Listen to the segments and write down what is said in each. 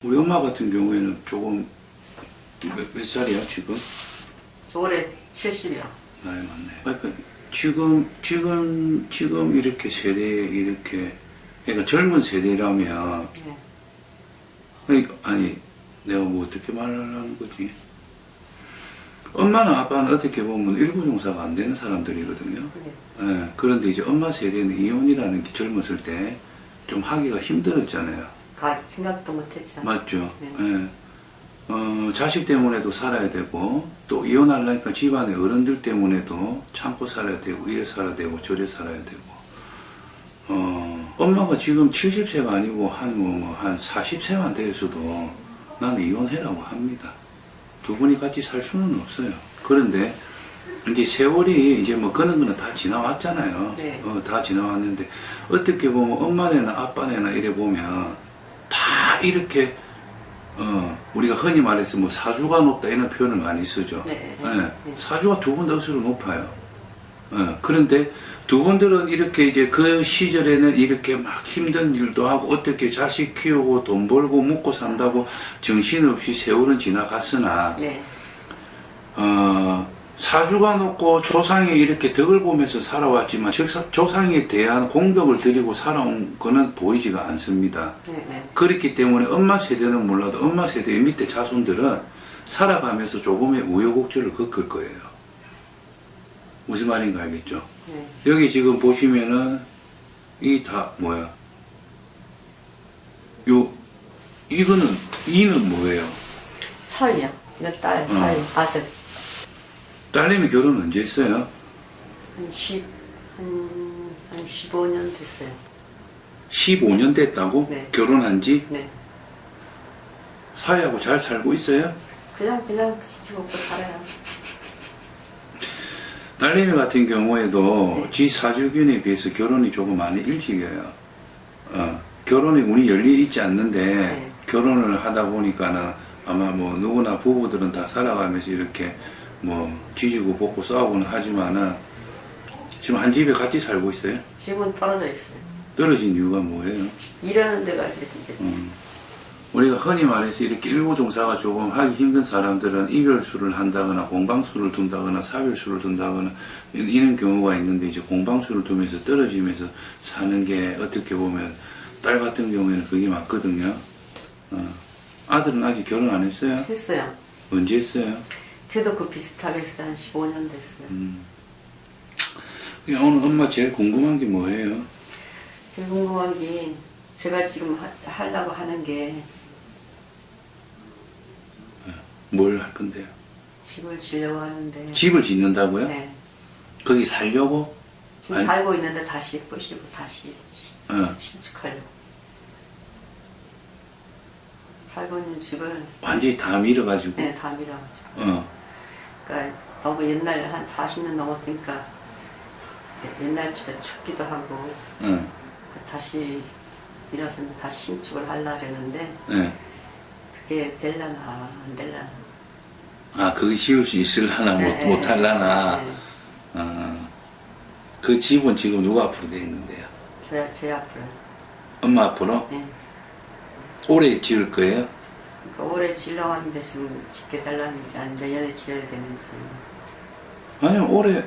우리 엄마 같은 경우에는 조금 몇 살이야 지금? 올해 70이요. 나이 많네. 그러니까 지금 이렇게 세대에 이렇게 그러니까 젊은 세대라면 네. 그러니까 아니 내가 뭐 어떻게 말하는 거지? 엄마나 아빠는 어떻게 보면 일부 종사가 안 되는 사람들이거든요. 네. 예, 그런데 이제 엄마 세대는 이혼이라는 게 젊었을 때 좀 하기가 힘들었잖아요. 생각도 못했죠. 맞죠? 네. 예. 자식 때문에도 살아야 되고, 또 이혼하려니까 집안의 어른들 때문에도 참고 살아야 되고, 이래 살아야 되고, 저래 살아야 되고. 엄마가 지금 70세가 아니고, 한 40세만 되어서도 나는 이혼해라고 합니다. 두 분이 같이 살 수는 없어요. 그런데, 이제 세월이 이제 뭐 그런 거는 다 지나왔잖아요. 네. 다 지나왔는데, 어떻게 보면 엄마네나 아빠네나 이래 보면, 다 이렇게 우리가 흔히 말해서 뭐 사주가 높다 이런 표현을 많이 쓰죠. 네. 예, 네. 사주가 두 분 다 스스로 높아요. 그런데 두 분들은 이렇게 이제 그 시절에는 이렇게 막 힘든 일도 하고 어떻게 자식 키우고 돈 벌고 먹고 산다고 정신없이 세월은 지나갔으나 네. 사주가 높고 조상이 이렇게 덕을 보면서 살아왔지만 조상에 대한 공덕을 들이고 살아온 거는 보이지가 않습니다. 네. 네. 그렇기 때문에 엄마 세대는 몰라도 엄마 세대의 밑에 자손들은 살아가면서 조금의 우여곡절을 겪을 거예요. 무슨 말인가 알겠죠? 네. 여기 지금 보시면은 이 다 뭐야? 이는 뭐예요? 사위요. 이거 딸, 사위, 아들. 딸내미 결혼 언제 했어요? 한 15년 됐어요. 15년 됐다고? 네. 결혼한 지? 네. 사위하고 잘 살고 있어요? 그냥 시집 먹고 살아요. 딸내미 같은 경우에도 네. 지 사주균에 비해서 결혼이 조금 많이 일찍이에요. 결혼의 운이 열리 있지 않는데 네. 결혼을 하다 보니까는 아마 뭐 누구나 부부들은 다 살아가면서 이렇게 뭐 지지고 볶고 싸우고는 하지만은 지금 한 집에 같이 살고 있어요? 집은 떨어져 있어요. 떨어진 이유가 뭐예요? 일하는 데가 이제 우리가 흔히 말해서 이렇게 일부 종사가 조금 하기 힘든 사람들은 이별수를 한다거나 공방수를 둔다거나 사별수를 둔다거나 이런 경우가 있는데 이제 공방수를 두면서 떨어지면서 사는 게 어떻게 보면 딸 같은 경우에는 그게 맞거든요. 아들은 아직 결혼 안 했어요? 했어요. 언제 했어요? 걔도 그 비슷하게 했어요. 한 15년 됐어요. 그냥 오늘 엄마 제일 궁금한 게 뭐예요? 제일 궁금한 게 제가 지금 하려고 하는 게 뭘 할 건데요? 집을 지려고 하는데 집을 짓는다고요? 네. 거기 살려고? 지금 아니- 살고 있는데 다시 부시고 다시 어. 신축하려고. 살고 있는 집을 완전히 다 밀어가지고? 네, 다 밀어가지고. 어. 그러니까 너무 옛날 한 40년 넘었으니까 옛날 집에 춥기도 하고 다시 밀어서 다시 신축을 하려고 했는데 네. 그게 될라나 안 될라나. 아, 그거 지을 수 있을라나 네, 못할라나. 네. 그 집은 지금 누가 앞으로 돼 있는데요? 제 앞으로. 엄마 앞으로? 네. 올해 지을 거예요? 그러니까 올해 지려고 하는데 지금 짓게 달라는지 아니면 내년에 지어야 되는지. 아니요, 올해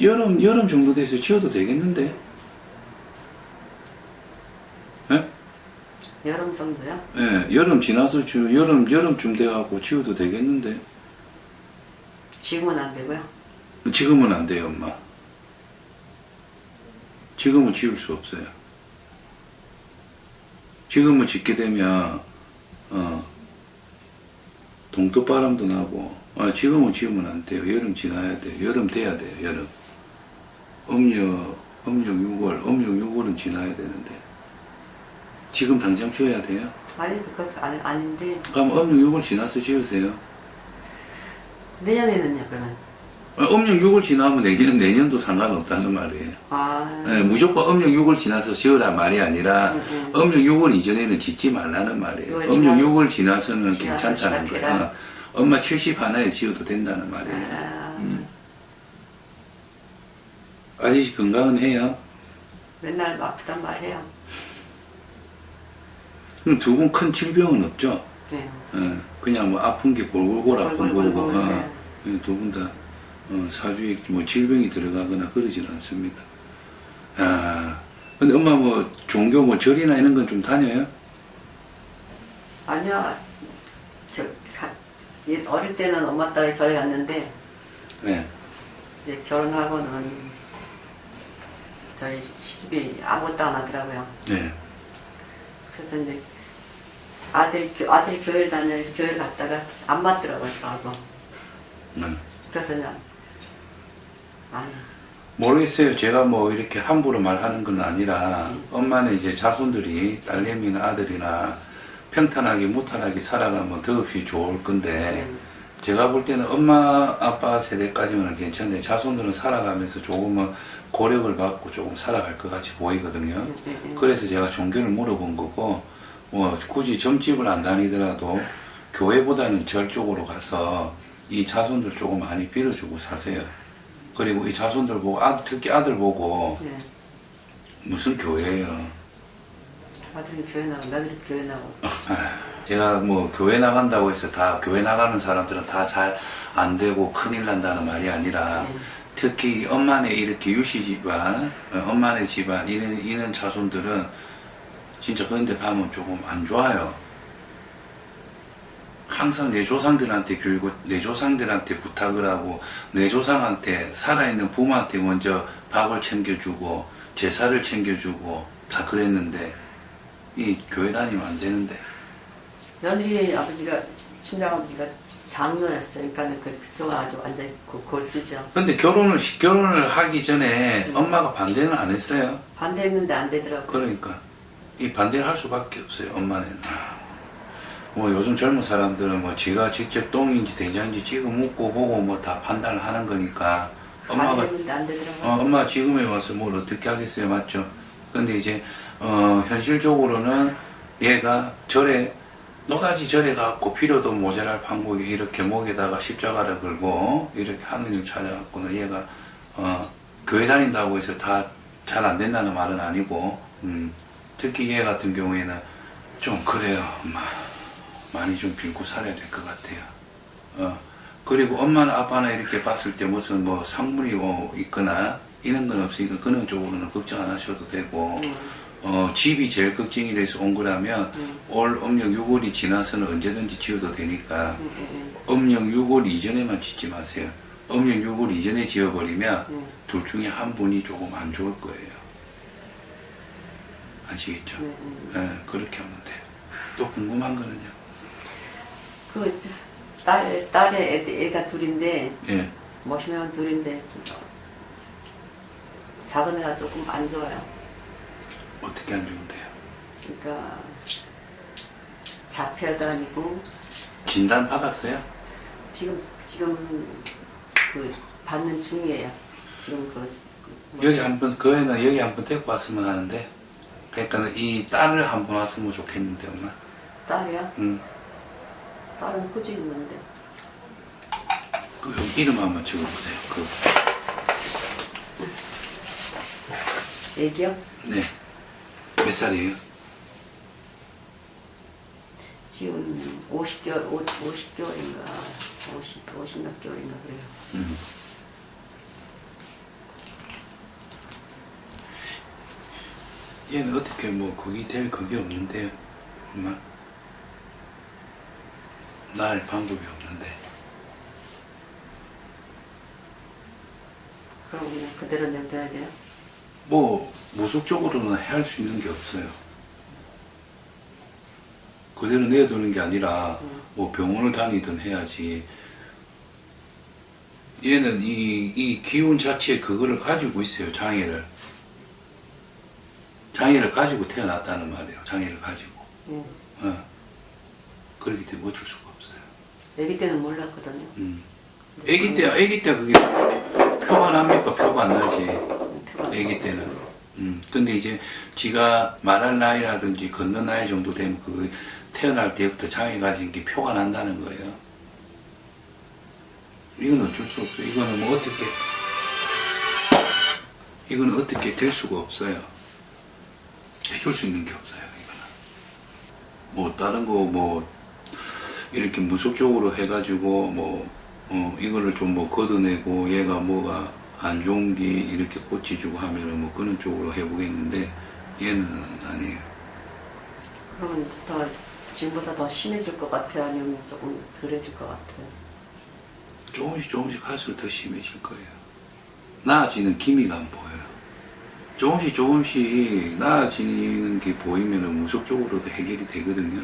여름 정도 돼서 지어도 되겠는데? 예? 여름 정도요? 예, 여름 지나서 여름쯤 돼갖고 지어도 되겠는데? 지금은 안 되고요. 지금은 안 돼요, 엄마. 지금은 지을 수 없어요. 지금은 짓게 되면, 동토바람도 나고, 지금은 지으면 안 돼요. 여름 지나야 돼요. 여름 돼야 돼요, 여름. 음력 6월은 지나야 되는데. 지금 당장 지어야 돼요? 아니 그것도 아닌데 그럼 음력 6월 지나서 지으세요. 내년에는요 그러면? 음력 6월 지나면 내년도 상관없다는 말이에요. 아. 네, 무조건 음력 6월 지나서 지으란 말이 아니라 음력 6월 이전에는 짓지 말라는 말이에요. 6월 음력 지나- 6월 지나서는 지나서 괜찮다는 시작해라. 거예요. 엄마 70 하나에 지어도 된다는 말이에요. 아저씨 건강은 해요? 맨날 아프단 말해요. 그럼 두 분 큰 질병은 없죠? 네. 그냥 뭐 아픈 게 골골골 아픈 거고, 네. 두 분 다 사주에 뭐 질병이 들어가거나 그러지는 않습니다. 아, 근데 엄마 뭐 종교 뭐 절이나 이런 건 좀 다녀요? 아니요. 어릴 때는 엄마 딸이 절에 갔는데 네. 이제 결혼하고는 저희 시집이 아무것도 안 하더라고요. 네. 그래서 이제 아들이 교회를 다녀서 교회를 갔다가 안 맞더라고요, 저하고. 그래서 그냥 아니. 모르겠어요. 제가 뭐 이렇게 함부로 말하는 건 아니라 엄마는 이제 자손들이 딸내미나 아들이나 평탄하게 무탈하게 살아가면 더없이 좋을 건데 제가 볼 때는 엄마 아빠 세대까지는 괜찮은데 자손들은 살아가면서 조금은 고력을 받고 조금 살아갈 것 같이 보이거든요. 그래서 제가 종교를 물어본 거고 뭐 굳이 점집을 안 다니더라도 교회보다는 절 쪽으로 가서 이 자손들 조금 많이 빌어주고 사세요. 그리고 이 자손들 보고 특히 아들 보고 네. 무슨 교회예요? 아들이 교회 나고 며느리 교회 나고. 제가 뭐 교회 나간다고 해서 다 교회 나가는 사람들은 다 잘 안 되고 큰일 난다는 말이 아니라 네. 특히 엄마네 이렇게 유씨 집안, 엄마네 집안 이런 자손들은 진짜 그런데 가면 조금 안 좋아요. 항상 내 조상들한테 빌고 내 조상들한테 부탁을 하고 내 조상한테 살아있는 부모한테 먼저 밥을 챙겨주고 제사를 챙겨주고 다 그랬는데 이 교회 다니면 안 되는데. 며느리 아버지가 친정아버지가 장로였어요. 그러니까 그쪽 아주 완전 골수죠. 근데 결혼을 하기 전에 엄마가 반대는 안 했어요. 반대했는데 안 되더라고요. 그러니까 이 반대를 할 수밖에 없어요. 엄마는. 뭐 요즘 젊은 사람들은 뭐 지가 직접 똥인지 된장인지 찍어 묻고 보고 뭐 다 판단을 하는 거니까 엄마가 반대했는데 안 되더라고요. 엄마 지금에 와서 뭘 어떻게 하겠어요, 맞죠? 근데 이제 현실적으로는 얘가 노다지 절에 가고 필요도 모자랄 판국에 이렇게 목에다가 십자가를 걸고 이렇게 하느님 찾아갖고는 얘가 교회 다닌다고 해서 다 잘 안 된다는 말은 아니고 특히 얘 같은 경우에는 좀 그래요. 엄마 많이 좀 빌고 살아야 될 것 같아요. 그리고 엄마나 아빠나 이렇게 봤을 때 무슨 뭐 상물이 뭐 있거나 이런 건 없으니까 그런 쪽으로는 걱정 안 하셔도 되고 집이 제일 걱정이 돼서 온 거라면 올 음력 6월이 지나서는 언제든지 지어도 되니까 음력 6월 이전에만 짓지 마세요. 음력 6월 이전에 지어버리면 둘 중에 한 분이 조금 안 좋을 거예요. 아시겠죠? 네, 그렇게 하면 돼요. 또 궁금한 거는요? 그 딸의 애가 둘인데 예. 멋이면 둘인데 작은 애가 조금 안 좋아요. 어떻게 안 좋은데요? 그러니까 잡혀다니고 진단 받았어요? 지금 그 받는 중이에요. 지금 여기 한번 그 애는 여기 한번 데리고 왔으면 하는데 그러니까 이 딸을 한번 왔으면 좋겠는데 엄마. 딸이야? 딸은 호주 있는데. 그 이름 한번 적어보세요. 애기요? 네. 몇 살이에요? 지금 50개월인가 50 몇 개월인가 그래요. 얘는 어떻게 뭐 그게 될 그게 없는데요, 엄마. 날 방법이 없는데. 그럼 그냥 그대로 내둬야 돼요? 뭐 무속적으로는 할 수 있는 게 없어요. 그대로 내두는 게 아니라 뭐 병원을 다니든 해야지. 얘는 이 기운 자체에 그거를 가지고 있어요. 장애를 가지고 태어났다는 말이에요. 장애를 가지고. 그렇기 때문에 어쩔 수가 없어요. 아기 때는 몰랐거든요. 아기 때 그게 표가 납니까? 표가 안 나지. 아기 때는. 근데 이제 지가 말할 나이라든지 걷는 나이 정도 되면 그 태어날 때부터 장애 가진 게 표가 난다는 거예요. 이건 어쩔 수 없어요. 이거는 뭐 어떻게 될 수가 없어요. 해줄 수 있는 게 없어요. 이거는. 뭐 다른 거 뭐 이렇게 무속적으로 해가지고 뭐 이거를 좀 뭐 걷어내고 얘가 뭐가 안 좋은 게 이렇게 고치주고 하면은 뭐 그런 쪽으로 해보겠는데 얘는 아니에요. 그러면 더 지금보다 더 심해질 것 같아요? 아니면 조금 덜해질 것 같아요? 조금씩 할수록 더 심해질 거예요. 나아지는 기미가 안 보여요. 조금씩 나아지는 게 보이면은 무속적으로도 해결이 되거든요.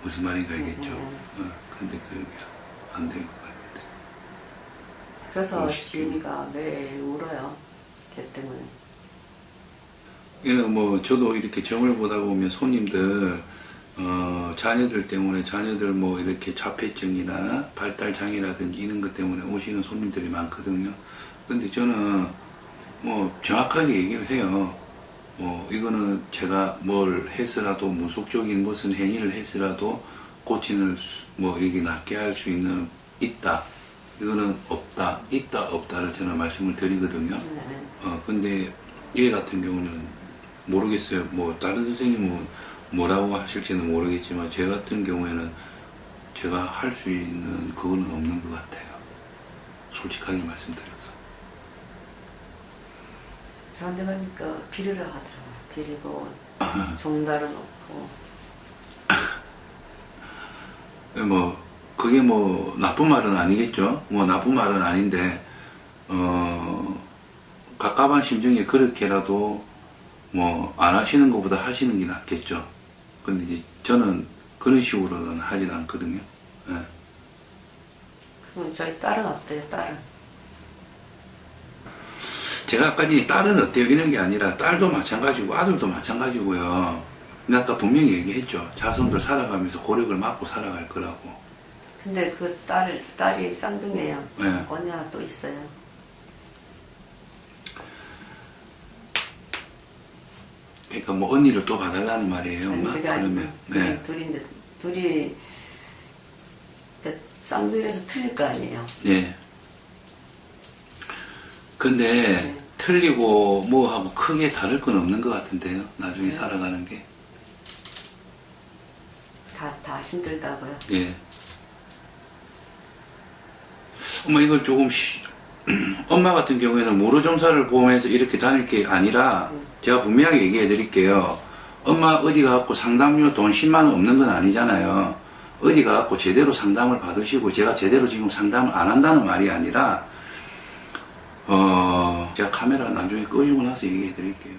무슨 말인지 알겠죠? 근데 그게 안 된 것 같은데. 그래서 멋있게. 지은이가 매일 울어요. 걔 때문에. 얘는 뭐 저도 이렇게 점을 보다 보면 손님들 자녀들 때문에 자녀들 뭐 이렇게 자폐증이나 발달 장애라든지 이런 것 때문에 오시는 손님들이 많거든요. 근데 저는 뭐 정확하게 얘기를 해요. 뭐 이거는 제가 뭘 해서라도 무속적인 무슨 행위를 해서라도 고치는 뭐 이게 낫게 할 수 있는 있다. 이거는 없다. 있다 없다를 저는 말씀을 드리거든요. 근데 얘 같은 경우는 모르겠어요. 뭐 다른 선생님은 뭐라고 하실지는 모르겠지만 제 같은 경우에는 제가 할 수 있는 그거는 없는 것 같아요. 솔직하게 말씀드려서. 그런데 보니까 비리를 하더라고요. 비리고 종달아 놓고. 뭐 그게 뭐 나쁜 말은 아니겠죠. 뭐 나쁜 말은 아닌데 갑갑한 심정에 그렇게라도 뭐 안 하시는 것보다 하시는 게 낫겠죠. 근데 이제 저는 그런 식으로는 하진 않거든요. 예. 그럼 저희 딸은 어때요? 딸은? 제가 아까 이 딸은 어때요? 이런 게 아니라 딸도 마찬가지고 아들도 마찬가지고요. 근데 아까 분명히 얘기했죠. 자손들 살아가면서 고력을 맞고 살아갈 거라고. 근데 그 딸이 쌍둥이에요. 네. 언니 하나 또 있어요. 그러니까 뭐 언니를 또 봐달라는 말이에요, 아니, 엄마? 그게 아니고 그러면 네. 둘이 그러니까 쌍둥이라서 틀릴 거 아니에요. 네. 근데 네. 틀리고 뭐하고 크게 다를 건 없는 것 같은데요. 나중에 네. 살아가는 게. 다 힘들다고요. 예. 엄마 이걸 조금 엄마 같은 경우에는 무료점사를 보면서 이렇게 다닐 게 아니라 제가 분명하게 얘기해 드릴게요. 엄마 어디 가갖고 상담료 돈 10만 원 없는 건 아니잖아요. 어디 가갖고 제대로 상담을 받으시고 제가 제대로 지금 상담을 안 한다는 말이 아니라 제가 카메라 나중에 꺼지고 나서 얘기해 드릴게요.